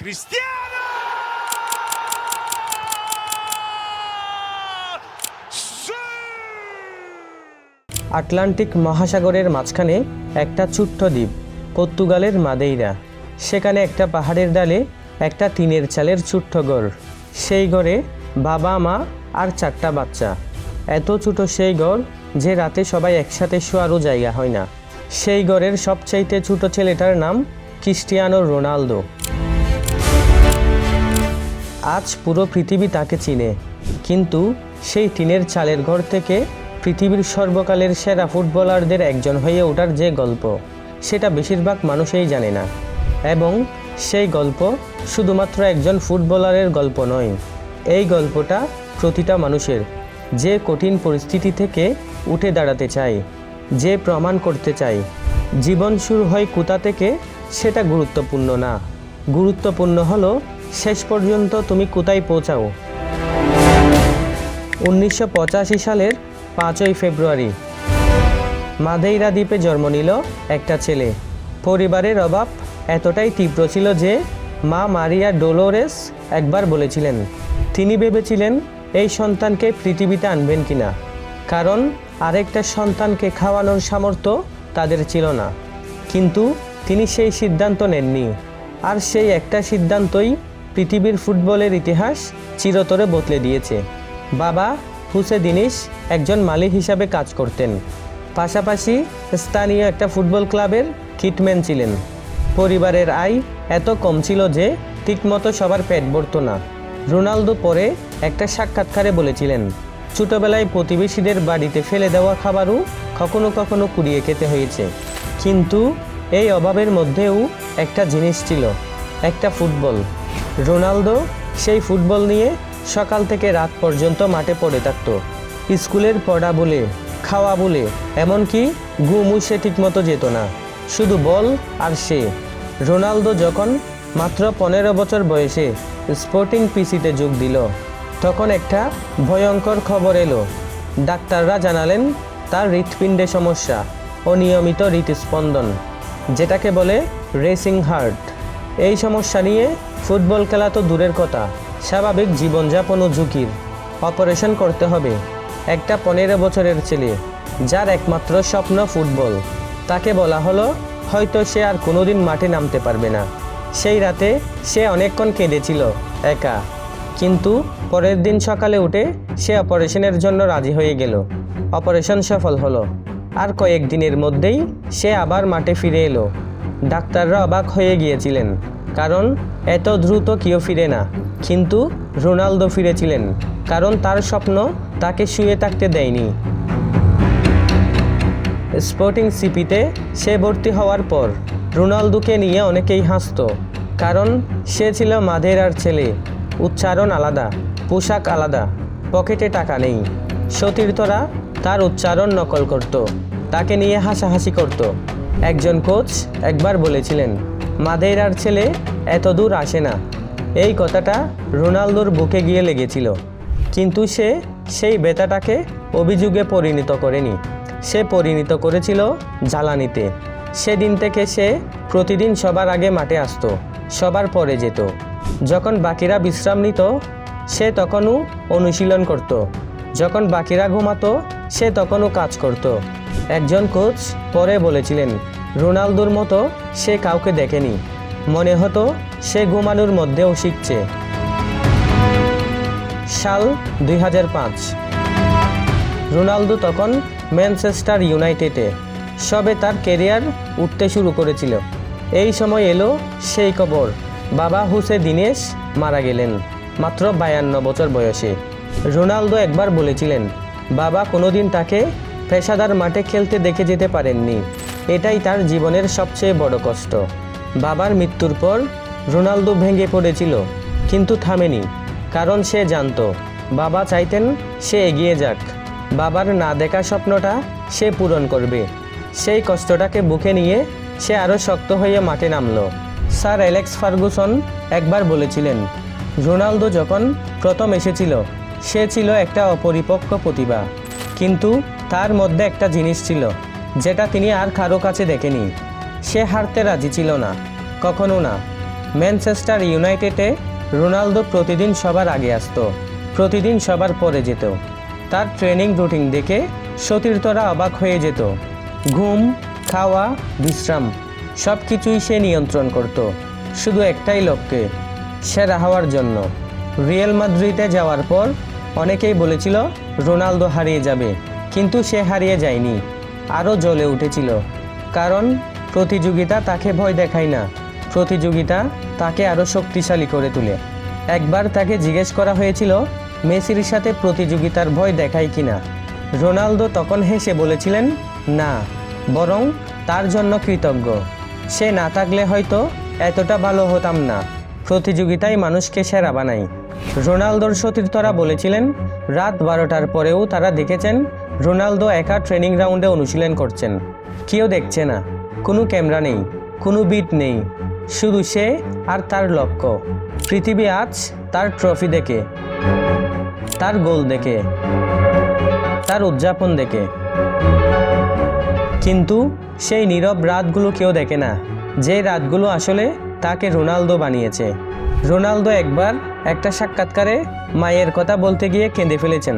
Cristiano! Atlantic মহাসাগরের মাঝখানে একটা ছোট্ট দ্বীপ, পর্তুগালের মাদেইরা। সেখানে একটা পাহাড়ের ডালে একটা টিনের চালের ছোট্ট ঘর। সেই ঘরে বাবা, মা আর 4টা বাচ্চা। এত ছোট সেই ঘর যে রাতে সবাই একসাথে শোয়ারও জায়গা হয় না। সেই ঘরের সবচাইতে ছোট ছেলেটার নাম ক্রিস্টিয়ানো রোনালদো। আজ পুরো পৃথিবী তাকে চিনে, কিন্তু সেই টিনের চালের ঘর থেকে পৃথিবীর সর্বকালের সেরা ফুটবলারদের একজন হয়ে ওঠার যে গল্প, সেটা বেশিরভাগ মানুষই জানে না। এবং সেই গল্প শুধুমাত্র একজন ফুটবলারের গল্প নয়, এই গল্পটা প্রতিটা মানুষের, যে কঠিন পরিস্থিতি থেকে উঠে দাঁড়াতে চায়, যে প্রমাণ করতে চায় জীবন শুরু হয় কোথা থেকে সেটা গুরুত্বপূর্ণ না, গুরুত্বপূর্ণ হলো শেষ পর্যন্ত তুমি কোথায় পৌঁছাও। 1985 সালের 5ই ফেব্রুয়ারি মাদেইরা দ্বীপে জন্ম নিল একটা ছেলে। পরিবারের অভাব এতটাই তীব্র ছিল যে মা মারিয়া ডোলোরেস একবার বলেছিলেন, তিনি ভেবেছিলেন এই সন্তানকে পৃথিবীতে আনবেন কিনা, কারণ আরেকটা সন্তানকে খাওয়ানোর সামর্থ্য তাদের ছিল না। কিন্তু তিনি সেই সিদ্ধান্ত নেননি, আর সেই একটা সিদ্ধান্তই পৃথিবীর ফুটবলের ইতিহাস চিরতরে বদলে দিয়েছে। বাবা হুসে দিনিস একজন মালি হিসাবে কাজ করতেন, পাশাপাশি স্থানীয় একটা ফুটবল ক্লাবের কিটম্যান ছিলেন। পরিবারের আয় এত কম ছিল যে ঠিকমতো সবার পেট ভরত না। রোনালদো পরে একটা সাক্ষাৎকারে বলেছিলেন, ছোটবেলায় প্রতিবেশীদের বাড়িতে ফেলে দেওয়া খাবারও কখনো কখনো কুড়িয়ে খেতে হয়েছে, কিন্তু এই অভাবের মধ্যেও একটা জিনিস ছিল, একটা ফুটবল। রোনালদো সেই ফুটবল নিয়ে সকাল থেকে রাত পর্যন্ত মাঠে পড়ে থাকতো। স্কুলের পড়া বলে, খাওয়া বলে, এমনকি ঘুমও সে ঠিকমতো যেত না, শুধু বল আর সে। রোনালদো যখন মাত্র 15 বছর বয়সে স্পোর্টিং পিসিতে যোগ দিল, তখন একটা ভয়ঙ্কর খবর এলো। ডাক্তাররা জানালেন তার হৃৎপিণ্ডে সমস্যা, অনিয়মিত হৃৎস্পন্দন, যেটাকে বলে রেসিং হার্ট। এই সমস্যা নিয়ে ফুটবল খেলা তো দূরের কথা, স্বাভাবিক জীবনযাপনও ঝুঁকির। অপারেশন করতে হবে। একটা 15 বছরের ছেলে, যার একমাত্র স্বপ্ন ফুটবল, তাকে বলা হলো হয়তো সে আর কোনোদিন মাঠে নামতে পারবে না। সেই রাতে সে অনেকক্ষণ কেঁদেছিল একা, কিন্তু পরের দিন সকালে উঠে সে অপারেশনের জন্য রাজি হয়ে গেল। অপারেশন সফল হলো, আর কয়েকদিনের মধ্যেই সে আবার মাঠে ফিরে এলো। ডাক্তাররা অবাক হয়ে গিয়েছিলেন, কারণ এত দ্রুত কেউ ফিরে না। কিন্তু রোনালদো ফিরেছিলেন, কারণ তার স্বপ্ন তাকে শুয়ে থাকতে দেয়নি। স্পোর্টিং সিপিতে সে ভর্তি হওয়ার পর রোনালদোকে নিয়ে অনেকেই হাসত, কারণ সে ছিল মাদেইরার ছেলে। উচ্চারণ আলাদা, পোশাক আলাদা, পকেটে টাকা নেই। সতীর্থরা তার উচ্চারণ নকল করত, তাকে নিয়ে হাসাহাসি করত। একজন কোচ একবার বলেছিলেন, মাদেইরার ছেলে এত দূর আসে না। এই কথাটা রোনালদোর বুকে গিয়ে লেগেছিল, কিন্তু সে সেই ব্যথাটাকে অভিযোগে পরিণত করেনি, সে পরিণত করেছিল জ্বালানিতে। সেদিন থেকে সে প্রতিদিন সবার আগে মাঠে আসতো, সবার পরে যেত। যখন বাকিরা বিশ্রাম নিত, সে তখনও অনুশীলন করত। যখন বাকিরা ঘুমাতো, সে তখনও কাজ করত। একজন কোচ পরে বলেছিলেন, রোনালদোর মতো সে কাউকে দেখেনি, মনে হতো সে ঘুমানোর মধ্যেও শিখছে। সাল 2005। রোনালদো তখন ম্যানচেস্টার ইউনাইটেডে সবে তার ক্যারিয়ার উঠতে শুরু করেছিল। এই সময় এলো সেই খবর, বাবা হুসে দিনেশ মারা গেলেন মাত্র 52 বছর বয়সে। রোনালদো একবার বলেছিলেন, বাবা কোনোদিন তাকে পেশাদার মাঠে খেলতে দেখে যেতে পারেননি। এটাই তার জীবনের সবচেয়ে বড় কষ্ট। বাবার মৃত্যুর পর রোনালদো ভেঙে পড়েছিল, কিন্তু থামেনি, কারণ সে জানত বাবা চাইতেন সে এগিয়ে যাক। বাবার না দেখা স্বপ্নটা সে পূরণ করবে। সেই কষ্টটাকে বুকে নিয়ে সে আরও শক্ত হয়ে মাঠে নামল। স্যার অ্যালেক্স ফার্গুসন একবার বলেছিলেন, রোনালদো যখন প্রথম এসেছিল সে ছিল একটা অপরিপক্ক প্রতিভা, কিন্তু তার মধ্যে একটা জিনিস ছিল যেটা তিনি আর কারো কাছে দেখেনি। সে হারতে রাজি ছিল না, কখনো না। ম্যানচেস্টার ইউনাইটেডে রোনালদো প্রতিদিন সবার আগে আসতো, প্রতিদিন সবার পরে যেত। তার ট্রেনিং রুটিন দেখে সতীর্থরা অবাক হয়ে যেত। ঘুম, খাওয়া, বিশ্রাম সব কিছুই সে নিয়ন্ত্রণ করত, শুধু একটাই লক্ষ্যে, সেরা হওয়ার জন্য। রিয়াল মাদ্রিদে যাওয়ার পর অনেকেই বলেছিল রোনালদো হারিয়ে যাবে, কিন্তু সে হারিয়ে যায়নি, আরও জ্বলে উঠেছিল। কারণ প্রতিযোগিতা তাকে ভয় দেখায় না, প্রতিযোগিতা তাকে আরও শক্তিশালী করে তোলে। একবার তাকে জিজ্ঞেস করা হয়েছিল মেসির সাথে প্রতিযোগিতার ভয় দেখায় কিনা। রোনালদো তখন হেসে বলেছিলেন, না, বরং তার জন্য কৃতজ্ঞ। সে না থাকলে হয়তো এতটা ভালো হতাম না। প্রতিযোগিতায় মানুষকে সেরা বানায়। রোনালদোর সতীর্থরা বলেছিলেন রাত 12টার পরেও তারা দেখেছেন রোনালদো একা ট্রেনিং গ্রাউন্ডে অনুশীলন করছেন। কেউ দেখছে না, কোনো ক্যামেরা নেই, কোনো বিট নেই, শুধু সে আর তার লক্ষ্য। পৃথিবী আজ তার ট্রফি দেখে, তার গোল দেখে, তার উদযাপন দেখে, কিন্তু সেই নীরব রাতগুলো কেউ দেখে না, যে রাতগুলো আসলে তাকে রোনালদো বানিয়েছে। রোনালদো একবার একটা সাক্ষাৎকারে মায়ের কথা বলতে গিয়ে কেঁদে ফেলেছেন।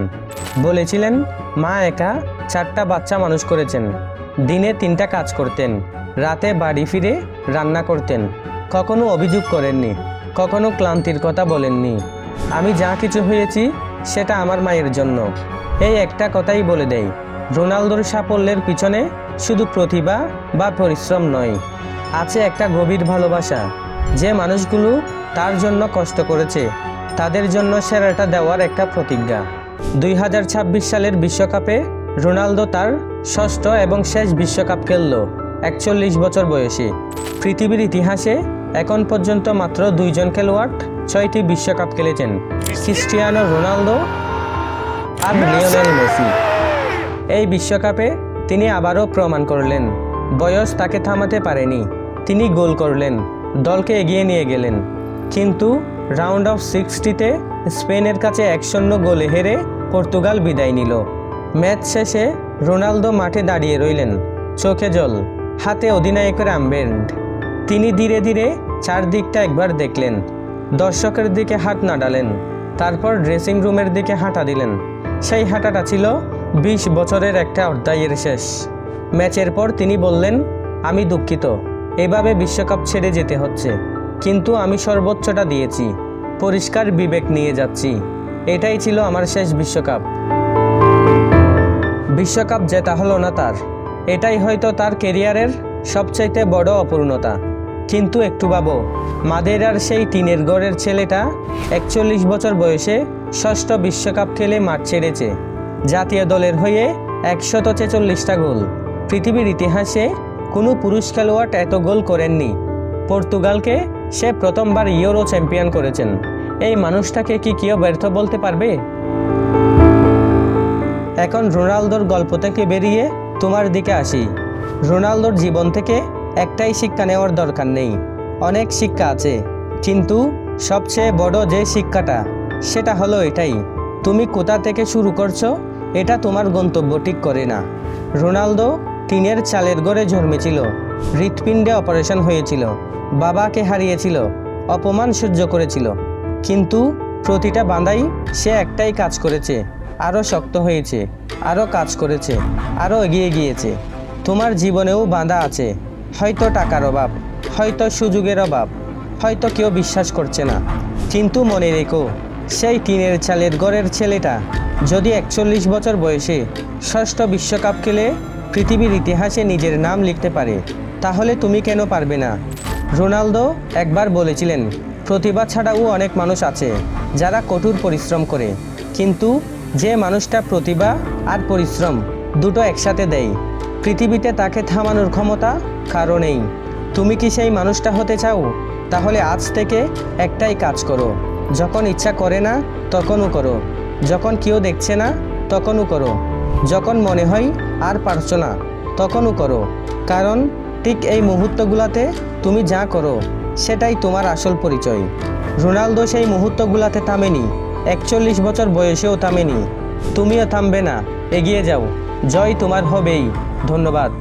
বলেছিলেন মা একা 4টা বাচ্চা মানুষ করেছেন, দিনে 3টা কাজ করতেন, রাতে বাড়ি ফিরে রান্না করতেন, কখনো অভিযোগ করেননি, কখনো ক্লান্তির কথা বলেননি। আমি যা কিছু হয়েছি সেটা আমার মায়ের জন্য। এই একটা কথাই বলে দেয়, রোনালদোর সাফল্যের পিছনে শুধু প্রতিভা বা পরিশ্রম নয়, আছে একটা গভীর ভালোবাসা। যে মানুষগুলো তার জন্য কষ্ট করেছে তাদের জন্য সেরাটা দেওয়ার একটা প্রতিজ্ঞা। 2026 সালের বিশ্বকাপে রোনালদো তার ষষ্ঠ এবং শেষ বিশ্বকাপ খেলল 41 বছর বয়সে। পৃথিবীর ইতিহাসে এখন পর্যন্ত মাত্র 2 জন খেলোয়াড় 6টি বিশ্বকাপ খেলেছেন, ক্রিস্টিয়ানো রোনালদো আর লিওনেল মেসি। এই বিশ্বকাপে তিনি আবারও প্রমাণ করলেন বয়স তাকে থামাতে পারেনি। তিনি গোল করলেন, দলকে এগিয়ে নিয়ে গেলেন, কিন্তু রাউন্ড অফ 60তে স্পেনের কাছে 1-0 গোলে হেরে পর্তুগাল বিদায় নিল। ম্যাচ শেষে রোনালদো মাঠে দাঁড়িয়ে রইলেন, চোখে জল, হাতে অধিনায়কের আর্মব্যান্ড। তিনি ধীরে ধীরে চারদিকটা একবার দেখলেন, দর্শকের দিকে হাত নাড়ালেন, তারপর ড্রেসিং রুমের দিকে হাঁটা দিলেন। সেই হাঁটাটা ছিল 20 বছরের একটা অধ্যায়ের শেষ। ম্যাচের পর তিনি বললেন, আমি দুঃখিত, এভাবে বিশ্বকাপ ছেড়ে যেতে হচ্ছে, কিন্তু আমি সর্বোচ্চটা দিয়েছি, পরিষ্কার বিবেক নিয়ে যাচ্ছি। এটাই ছিল আমার শেষ বিশ্বকাপ। বিশ্বকাপ জেতা হলো না তার, এটাই হয়তো তার ক্যারিয়ারের সবচাইতে বড় অপূর্ণতা। কিন্তু একটু ভাবো, মাদেরার সেই টিনের ঘরের ছেলেটা 41 বছর বয়সে ষষ্ঠ বিশ্বকাপ খেলে মাঠ ছেড়েছে। জাতীয় দলের হয়ে 146টা গোল। পৃথিবীর ইতিহাসে কোনো পুরুষ খেলোয়াড় এত গোল করেননি। পর্তুগালকে সে প্রথমবার ইউরো চ্যাম্পিয়ন করেছেন। এই মানুষটাকে কি কেউ ব্যর্থ বলতে পারবে? এখন রোনালদোর গল্প থেকে বেরিয়ে তোমার দিকে আসি। রোনালদোর জীবন থেকে একটাই শিক্ষা নেওয়ার দরকার নেই, অনেক শিক্ষা আছে, কিন্তু সবচেয়ে বড় যে শিক্ষাটা সেটা হলো এটাই, তুমি কোথা থেকে শুরু করছো এটা তোমার গন্তব্য ঠিক করে না। রোনালদো টিনের চালের ঘরে জন্মেছিল, হৃৎপিণ্ডে অপারেশন হয়েছিল, বাবাকে হারিয়েছিল, অপমান সহ্য করেছিল, কিন্তু প্রতিটা বাঁধাই সে একটাই কাজ করেছে, আরও শক্ত হয়েছে, আরও কাজ করেছে, আরও এগিয়ে গিয়েছে। তোমার জীবনেও বাঁধা আছে, হয়তো টাকার অভাব, হয়তো সুযোগের অভাব, হয়তো কেউ বিশ্বাস করছে না, কিন্তু মনে রেখো, সেই টিনের চালের ঘরের ছেলেটা যদি 41 বছর বয়সে ষষ্ঠ বিশ্বকাপ খেলে পৃথিবীর ইতিহাসে নিজের নাম লিখতে পারে, তাহলে তুমি কেন পারবে না? রোনালদো একবার বলেছিলেন, প্রতিভা ছাড়াও অনেক মানুষ আছে যারা কঠোর পরিশ্রম করে, কিন্তু যে মানুষটা প্রতিভা আর পরিশ্রম দুটো একসাথে দেয়, পৃথিবীতে তাকে থামানোর ক্ষমতা কারো নেই। তুমি কি সেই মানুষটা হতে চাও? তাহলে আজ থেকে একটাই কাজ করো, যখন ইচ্ছা করে না তখনও করো, যখন কেউ দেখছে না তখনও করো, যখন মনে হয় আর পারছো না তখনও করো, কারণ ঠিক এই মুহূর্তগুলোতে তুমি যা করো সেটাই তোমার আসল পরিচয়। রোনালদো সেই মুহূর্তগুলোতে থামেনি, 41 বছর বয়সেও থামেনি। তুমিও থামবে না, এগিয়ে যাও, জয় তোমার হবেই। ধন্যবাদ।